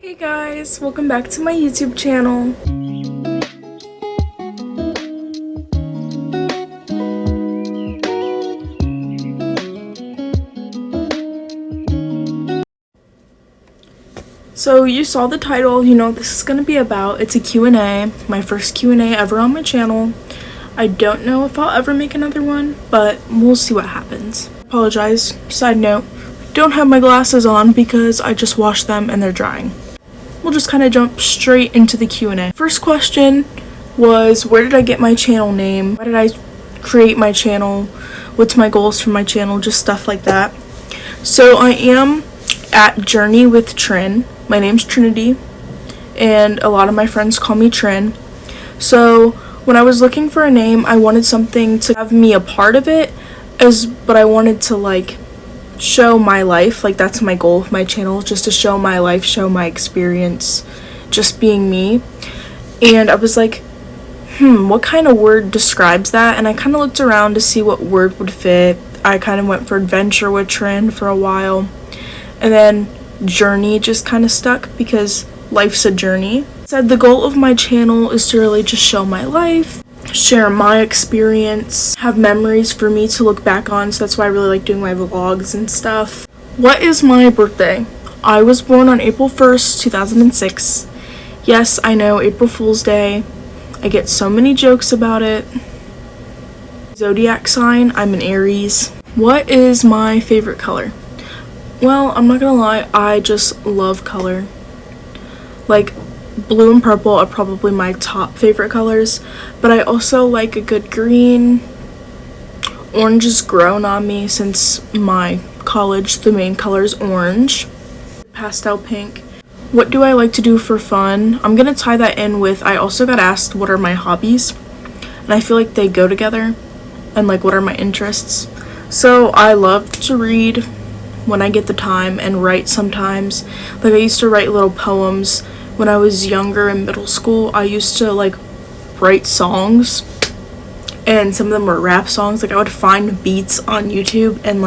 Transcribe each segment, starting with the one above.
Hey guys, welcome back to my YouTube channel. So you saw the title, you know what this is going to be about. It's a Q&A, my first Q&A ever on my channel. I don't know if I'll ever make another one, but we'll see what happens. Apologize, side note, don't have my glasses on because I just washed them and they're drying. We'll just kind of jump straight into the Q&A. First question was, where did I get my channel name? Why did I create my channel? What's my goals for my channel? Just stuff like that. So I am at Journey with Trin. My name's Trinity, and a lot of my friends call me Trin. So when I was looking for a name, I wanted something to have me a part of it, but I wanted to show my life. That's my goal of my channel, just to show my life, show my experience, just being me. And I was like, what kind of word describes that? And I kind of looked around to see what word would fit. I kind of went for adventure with Trin for a while, and then journey just kind of stuck because life's a journey. Said the goal of my channel is to really just show my life, share my experience, have memories for me to look back on, so that's why I really like doing my vlogs and stuff. What is my birthday? I was born on April 1st, 2006. Yes, I know, April Fool's Day. I get so many jokes about it. Zodiac sign, I'm an Aries. What is my favorite color? Well, I'm not gonna lie, I just love color. Blue and purple are probably my top favorite colors, but I also like a good green. Orange has grown on me since my college. The main color is orange. Pastel pink. What do I like to do for fun? I'm gonna tie that in with, I also got asked what are my hobbies, and I feel like they go together, and what are my interests. So I love to read when I get the time, and write sometimes. I used to write little poems when I was younger in middle school. I used to write songs, and some of them were rap songs. I would find beats on YouTube and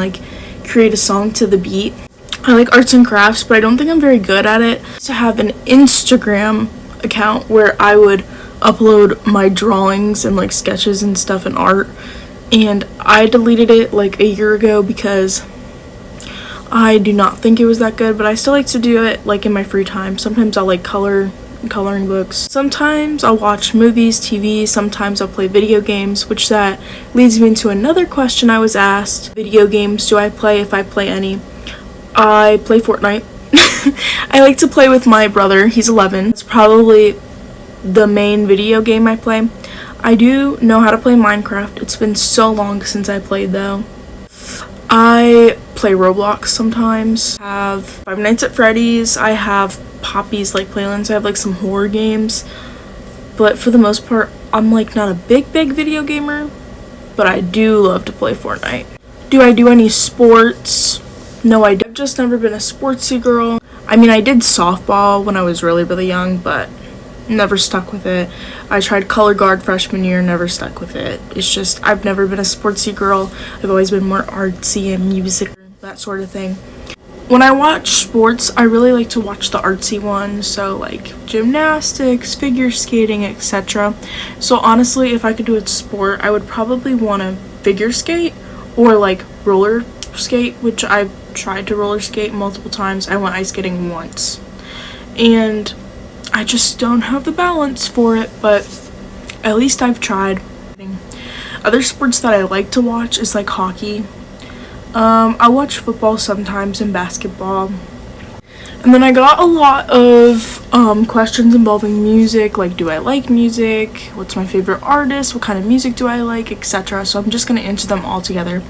create a song to the beat. I like arts and crafts, but I don't think I'm very good at it. To have an Instagram account where I would upload my drawings and sketches and stuff and art, and I deleted it a year ago because I do not think it was that good, but I still like to do it in my free time. Sometimes I'll coloring books. Sometimes I'll watch movies, TV. Sometimes I'll play video games, which that leads me into another question I was asked. Video games do I play, if I play any? I play Fortnite. I like to play with my brother. He's 11. It's probably the main video game I play. I do know how to play Minecraft. It's been so long since I played though. I play Roblox sometimes. I have Five Nights at Freddy's. I have Poppy's Playlands. I have some horror games. But for the most part, I'm not a big video gamer, but I do love to play Fortnite. Do I do any sports? No, I've just never been a sportsy girl. I mean, I did softball when I was really young, but never stuck with it. I tried color guard freshman year, never stuck with it. It's just, I've never been a sportsy girl. I've always been more artsy and music, that sort of thing. When I watch sports, I really like to watch the artsy ones, so gymnastics, figure skating, etc. So honestly, if I could do a sport, I would probably want to figure skate or roller skate, which I've tried to roller skate multiple times. I went ice skating once, and I just don't have the balance for it, but at least I've tried. Other sports that I like to watch is hockey. I watch football sometimes and basketball. And then I got a lot of questions involving music, do I like music? What's my favorite artist? What kind of music do I like, etc. So I'm just going to answer them all together.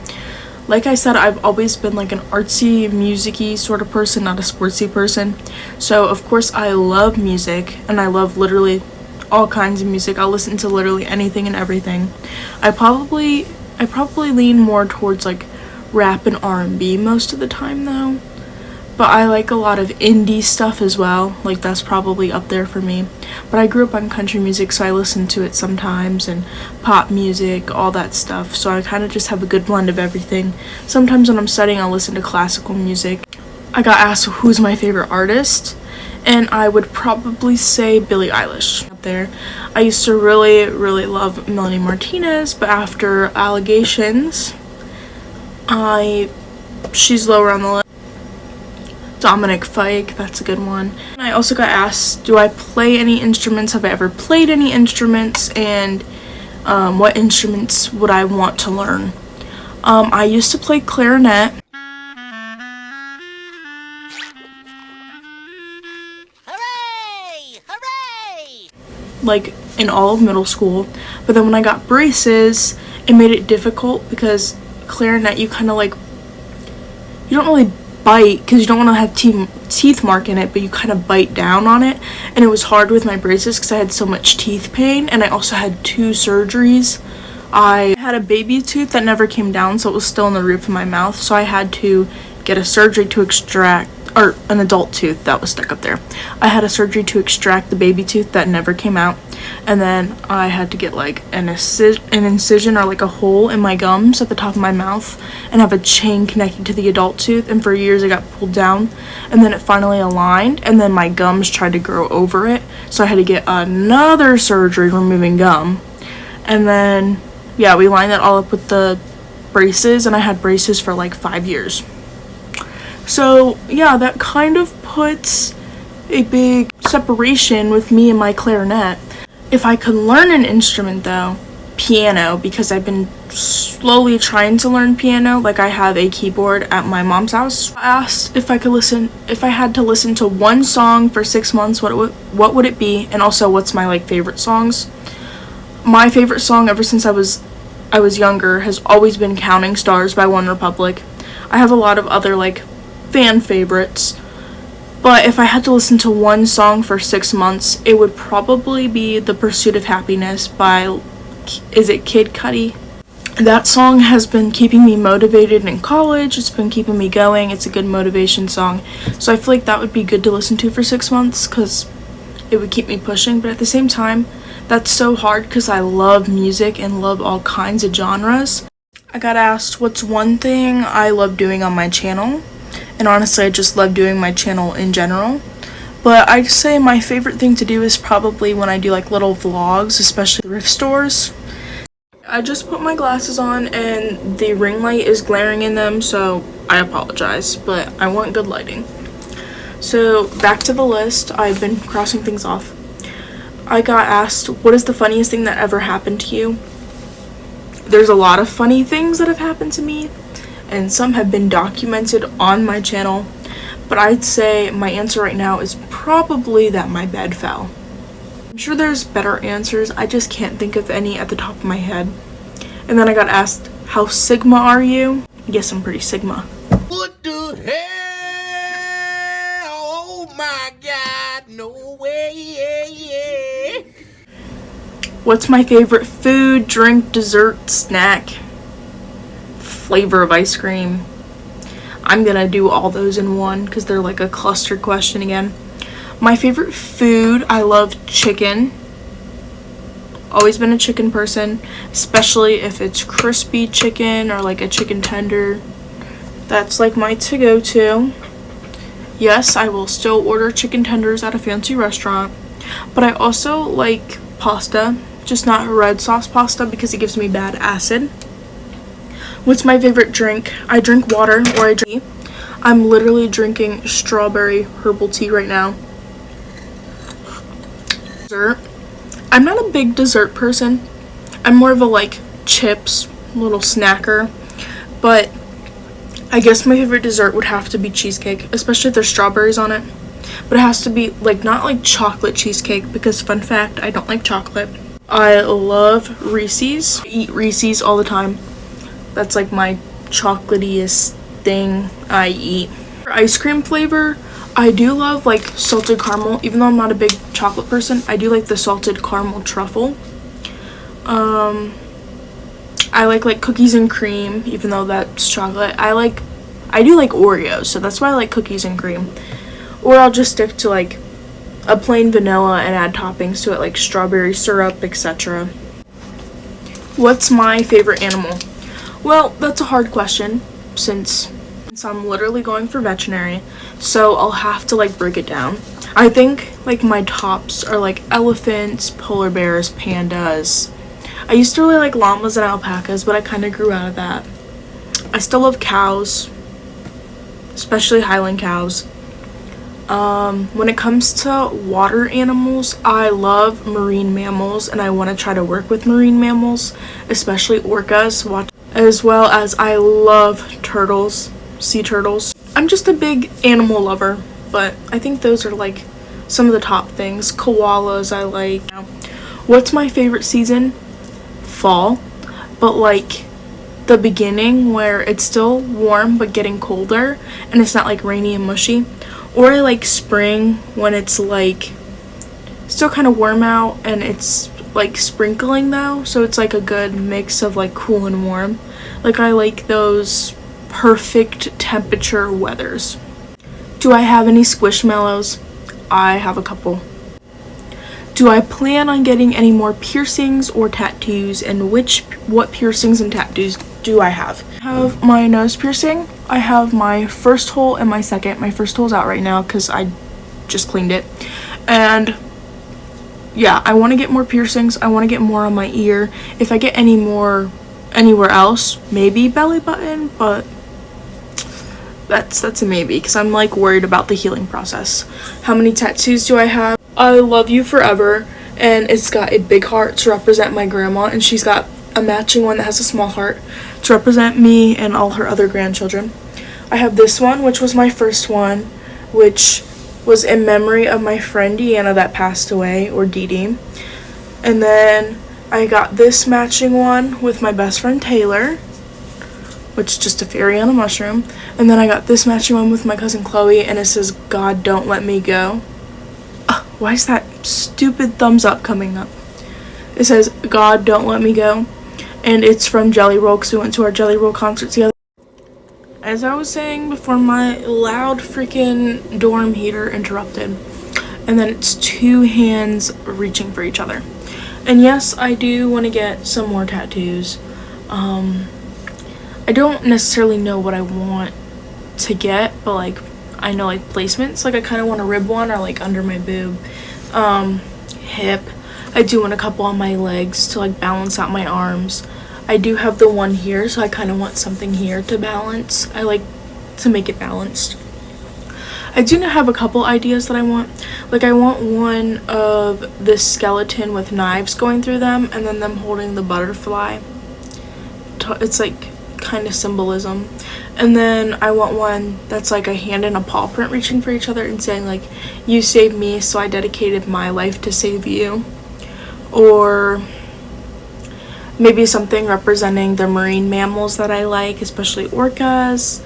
Like I said, I've always been an artsy, music-y sort of person, not a sportsy person. So of course I love music, and I love literally all kinds of music. I'll listen to literally anything and everything. I probably lean more towards rap and R&B most of the time though. But I like a lot of indie stuff as well. That's probably up there for me. But I grew up on country music, so I listen to it sometimes, and pop music, all that stuff. So I kind of just have a good blend of everything. Sometimes when I'm studying, I'll listen to classical music. I got asked who's my favorite artist, and I would probably say Billie Eilish up there. I used to really, really love Melanie Martinez, but after allegations, she's lower on the list. Dominic Fike, that's a good one. I also got asked, do I play any instruments? Have I ever played any instruments? And what instruments would I want to learn? I used to play clarinet. Hooray! Hooray! Like in all of middle school, but then when I got braces, it made it difficult because clarinet, you kind of like, you don't really bite because you don't want to have teeth mark in it, but you kind of bite down on it, and it was hard with my braces because I had so much teeth pain, and I also had 2 surgeries. I had a baby tooth that never came down, so it was still in the roof of my mouth, so I had to get a surgery to extract, or an adult tooth that was stuck up there. I had a surgery to extract the baby tooth that never came out, and then I had to get like an incision or like a hole in my gums at the top of my mouth and have a chain connected to the adult tooth, and for years it got pulled down, and then it finally aligned, and then my gums tried to grow over it, so I had to get another surgery removing gum. And then yeah, we lined that all up with the braces, and I had braces for like 5 years. So yeah, that kind of puts a big separation with me and my clarinet. If I could learn an instrument though, piano, because I've been slowly trying to learn piano. Like I have a keyboard at my mom's house. I asked if I had to listen to one song for 6 months, what would it be? And also, what's my like favorite songs? My favorite song ever since I was younger has always been Counting Stars by OneRepublic. I have a lot of other like fan favorites, but if I had to listen to one song for 6 months, it would probably be The Pursuit of Happiness by, is it Kid Cudi? That song has been keeping me motivated in college. It's been keeping me going. It's a good motivation song. So I feel like that would be good to listen to for 6 months because it would keep me pushing. But at the same time, that's so hard because I love music and love all kinds of genres. I got asked what's one thing I love doing on my channel. And honestly, I just love doing my channel in general. But I'd say my favorite thing to do is probably when I do like little vlogs, especially thrift stores. I just put my glasses on and the ring light is glaring in them, so I apologize, but I want good lighting. So back to the list, I've been crossing things off. I got asked, what is the funniest thing that ever happened to you? There's a lot of funny things that have happened to me, and some have been documented on my channel, but I'd say my answer right now is probably that my bed fell. I'm sure there's better answers, I just can't think of any at the top of my head. And then I got asked, how Sigma are you? Yes, I'm pretty Sigma. What the hell? Oh my God, no way. What's my favorite food, drink, dessert, snack, flavor of ice cream? I'm gonna do all those in one because they're like a clustered question again. My favorite food, I love chicken. Always been a chicken person, especially if it's crispy chicken or like a chicken tender. That's like my to-go to. Yes, I will still order chicken tenders at a fancy restaurant, but I also like pasta, just not red sauce pasta because it gives me bad acid. What's my favorite drink? I drink water, or I drink tea. I'm literally drinking strawberry herbal tea right now. Dessert. I'm not a big dessert person. I'm more of a like chips, little snacker. But I guess my favorite dessert would have to be cheesecake, especially if there's strawberries on it. But it has to be like not like chocolate cheesecake because fun fact, I don't like chocolate. I love Reese's. I eat Reese's all the time. That's like my chocolatiest thing I eat. For ice cream flavor, I do love like salted caramel. Even though I'm not a big chocolate person, I do like the salted caramel truffle. I like cookies and cream, even though that's chocolate. I do like Oreos, so that's why I like cookies and cream. Or I'll just stick to like a plain vanilla and add toppings to it like strawberry syrup, etc. What's my favorite animal? Well, that's a hard question since So I'm literally going for veterinary, so I'll have to like break it down. I think like my tops are like elephants, polar bears, pandas. I used to really like llamas and alpacas, but I kind of grew out of that. I still love cows, especially Highland cows. When it comes to water animals, I love marine mammals, and I want to try to work with marine mammals, especially orcas, as well as I love turtles, sea turtles. I'm just a big animal lover, but I think those are like some of the top things. Koalas I like. What's my favorite season? Fall, but like the beginning where it's still warm but getting colder and it's not like rainy and mushy. Or I like spring when it's like still kind of warm out and it's like sprinkling though, so it's like a good mix of like cool and warm. Like I like those perfect temperature weathers. Do I have any squishmallows? I have a couple. Do I plan on getting any more piercings or tattoos, and what piercings and tattoos do I have? I have my nose piercing. I have my first hole and my second. My first hole's out right now because I just cleaned it. And yeah, I want to get more piercings. I want to get more on my ear. If I get any more anywhere else, maybe belly button, but that's a maybe because I'm like worried about the healing process. How many tattoos do I have? I love you forever, and it's got a big heart to represent my grandma, and she's got a matching one that has a small heart to represent me and all her other grandchildren. I have this one, which was my first one, which was in memory of my friend Deanna that passed away, or Dee Dee. And then I got this matching one with my best friend Taylor, which is just a fairy on a mushroom. And then I got this matching one with my cousin Chloe, and it says, God Don't Let Me Go. Why is that stupid thumbs up coming up? It says, God Don't Let Me Go. And it's from Jelly Roll, because we went to our Jelly Roll concert together. As I was saying before, my loud freaking dorm heater interrupted. And then it's two hands reaching for each other. And yes, I do want to get some more tattoos. I don't necessarily know what I want to get, but like I know like placements. Like I kind of want a rib one, or like under my boob, hip. I do want a couple on my legs to like balance out my arms. I do have the one here, so I kind of want something here to balance. I like to make it balanced. I do have a couple ideas that I want. Like I want one of this skeleton with knives going through them, and then them holding the butterfly. It's like kind of symbolism. And then I want one that's like a hand and a paw print reaching for each other and saying like, you saved me, so I dedicated my life to save you. Or maybe something representing the marine mammals that I like, especially orcas.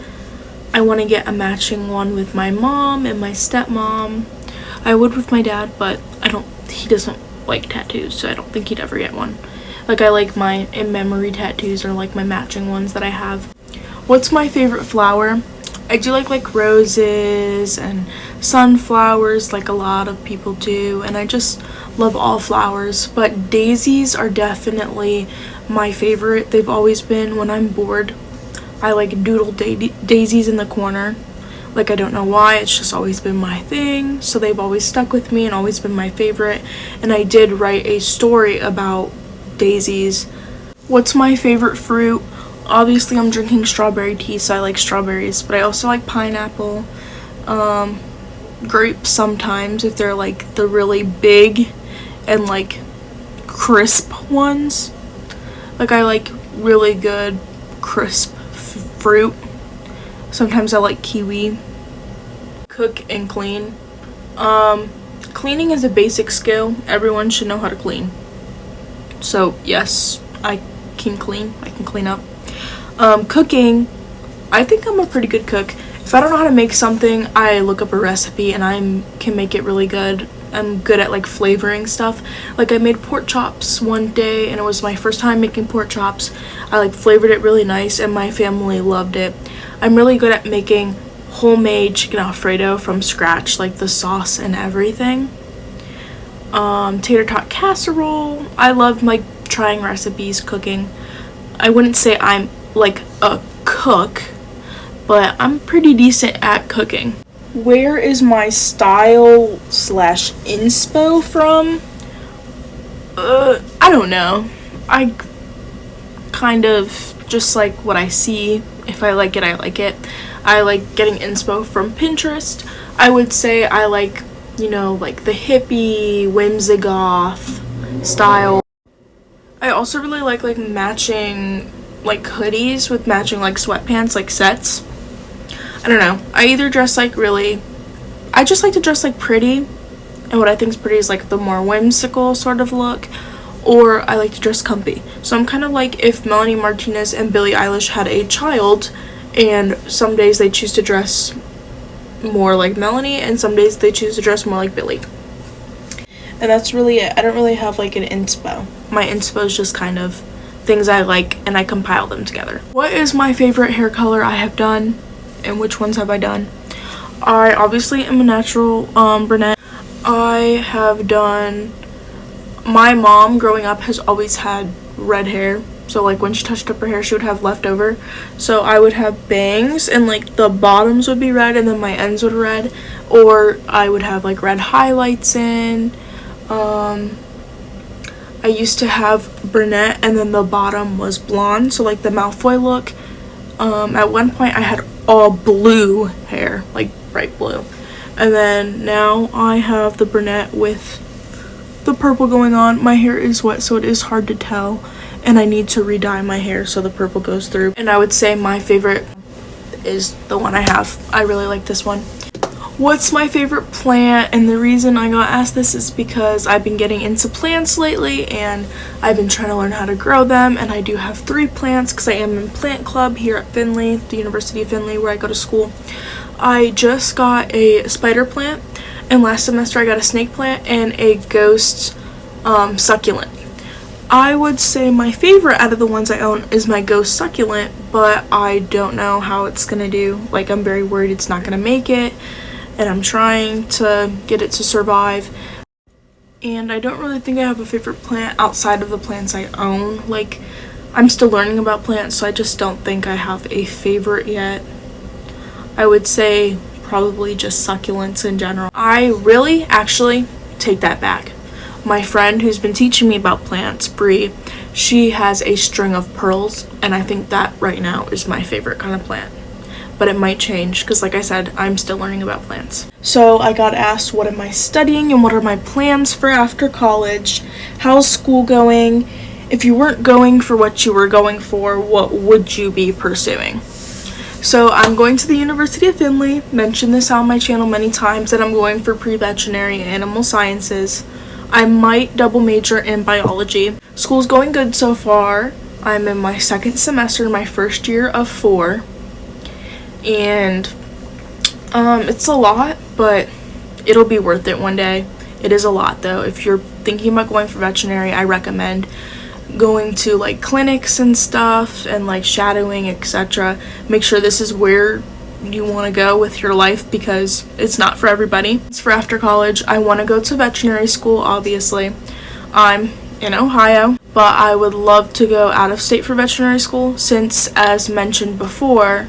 I want to get a matching one with my mom and my stepmom. I would with my dad, but he doesn't like tattoos, so I don't think he'd ever get one. Like I like my in memory tattoos, or like my matching ones that I have. What's my favorite flower? I do like roses and sunflowers, like a lot of people do, and I just love all flowers, but daisies are definitely my favorite. They've always been. When I'm bored, I like doodle daisies in the corner. Like I don't know why, it's just always been my thing, so they've always stuck with me and always been my favorite. And I did write a story about daisies. What's my favorite fruit? Obviously I'm drinking strawberry tea, so I like strawberries, but I also like pineapple, grapes sometimes if they're like the really big and like crisp ones. Like I like really good crisp fruit. Sometimes I like kiwi. Cook and clean. Cleaning is a basic skill. Everyone should know how to clean. So yes, I can clean. I can clean up. Cooking, I think I'm a pretty good cook. If I don't know how to make something, I look up a recipe and I can make it really good. I'm good at like flavoring stuff. Like I made pork chops one day, and it was my first time making pork chops. I like flavored it really nice, and my family loved it. I'm really good at making homemade chicken alfredo from scratch, like the sauce and everything. Tater tot casserole. I love like trying recipes, cooking. I wouldn't say I'm like a cook, but I'm pretty decent at cooking. Where is my style slash inspo from? I don't know. I kind of just like what I see. If I like it, I like it. I like getting inspo from Pinterest. I would say I like, you know, like the hippie, whimsigoth style. I also really like matching like hoodies with matching like sweatpants, like sets. I don't know. I either dress like I just like to dress like pretty, and what I think is pretty is like the more whimsical sort of look, or I like to dress comfy. So I'm kind of like if Melanie Martinez and Billie Eilish had a child, and some days they choose to dress more like Melanie, and some days they choose to dress more like Billie. And that's really it. I don't really have like an inspo. My inspo is just kind of things I like, and I compile them together. What is my favorite hair color I have done, and which ones have I done? I obviously am a natural brunette. I have done, my mom growing up has always had red hair, so like when she touched up her hair she would have leftover, so I would have bangs and like the bottoms would be red and then my ends would red, or I would have like red highlights in. I used to have brunette and then the bottom was blonde, so like the Malfoy look. At one point I had all blue hair, like bright blue, and then now I have the brunette with the purple going on. My hair is wet, so it is hard to tell, and I need to re-dye my hair so the purple goes through. And I would say my favorite is the one I have. I really like this one. What's my favorite plant? And the reason I got asked this is because I've been getting into plants lately and I've been trying to learn how to grow them, and I do have 3 plants because I am in plant club here at Findlay, the University of Findlay, where I go to school. I just got a spider plant, and last semester I got a snake plant and a ghost succulent. I would say my favorite out of the ones I own is my ghost succulent, but I don't know how it's gonna do. Like, I'm very worried it's not gonna make it, and I'm trying to get it to survive. And I don't really think I have a favorite plant outside of the plants I own. Like, I'm still learning about plants, so I just don't think I have a favorite yet. I would say probably just succulents in general. I really actually take that back. My friend who's been teaching me about plants, Bree, she has a string of pearls, and I think that right now is my favorite kind of plant. But it might change because, like I said, I'm still learning about plants. So I got asked, what am I studying and what are my plans for after college? How's school going? If you weren't going for what you were going for, what would you be pursuing? So I'm going to the University of Findlay. Mentioned this on my channel many times that I'm going for pre-veterinary animal sciences. I might double major in biology. School's going good so far. I'm in my 2nd semester, my first year of 4. And it's a lot, but it'll be worth it one day. It is a lot though. If you're thinking about going for veterinary, I recommend going to like clinics and stuff and like shadowing, etc. Make sure this is where you want to go with your life, because it's not for everybody. It's for after college. I want to go to veterinary school, obviously. I'm in Ohio, but I would love to go out of state for veterinary school since, as mentioned before,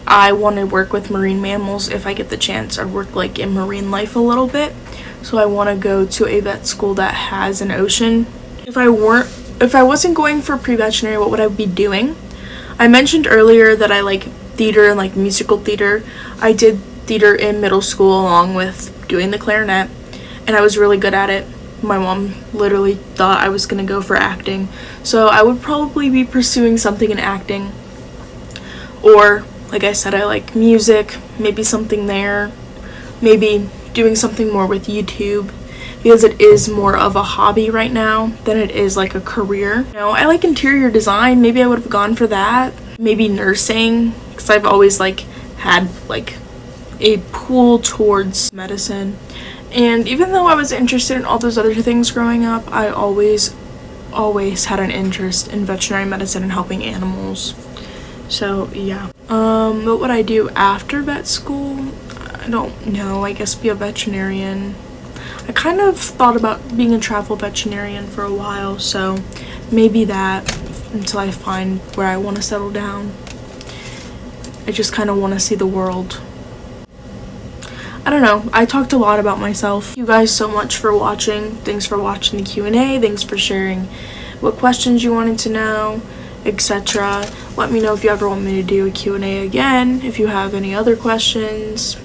I want to work with marine mammals if I get the chance, or work like in marine life a little bit. So I want to go to a vet school that has an ocean. If I wasn't going for pre-veterinary, what would I be doing? I mentioned earlier that I like theater and like musical theater. I did theater in middle school along with doing the clarinet, and I was really good at it. My mom literally thought I was going to go for acting. So I would probably be pursuing something in acting, or like I said, I like music, maybe something there, maybe doing something more with YouTube, because it is more of a hobby right now than it is like a career. You know, I like interior design, maybe I would have gone for that. Maybe nursing, because I've always like had like a pull towards medicine. And even though I was interested in all those other things growing up, I always had an interest in veterinary medicine and helping animals. So yeah. What would I do after vet school? I don't know. I guess be a veterinarian. I kind of thought about being a travel veterinarian for a while, so maybe that until I find where I want to settle down. I just kind of want to see the world. I don't know, I talked a lot about myself. Thank you guys so much for watching. Thanks for watching the Q&A. Thanks for sharing what questions you wanted to know, etc. Let me know if you ever want me to do a Q&A again, if you have any other questions.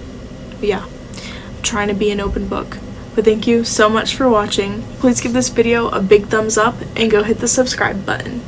But yeah, I'm trying to be an open book. But thank you so much for watching. Please give this video a big thumbs up and go hit the subscribe button.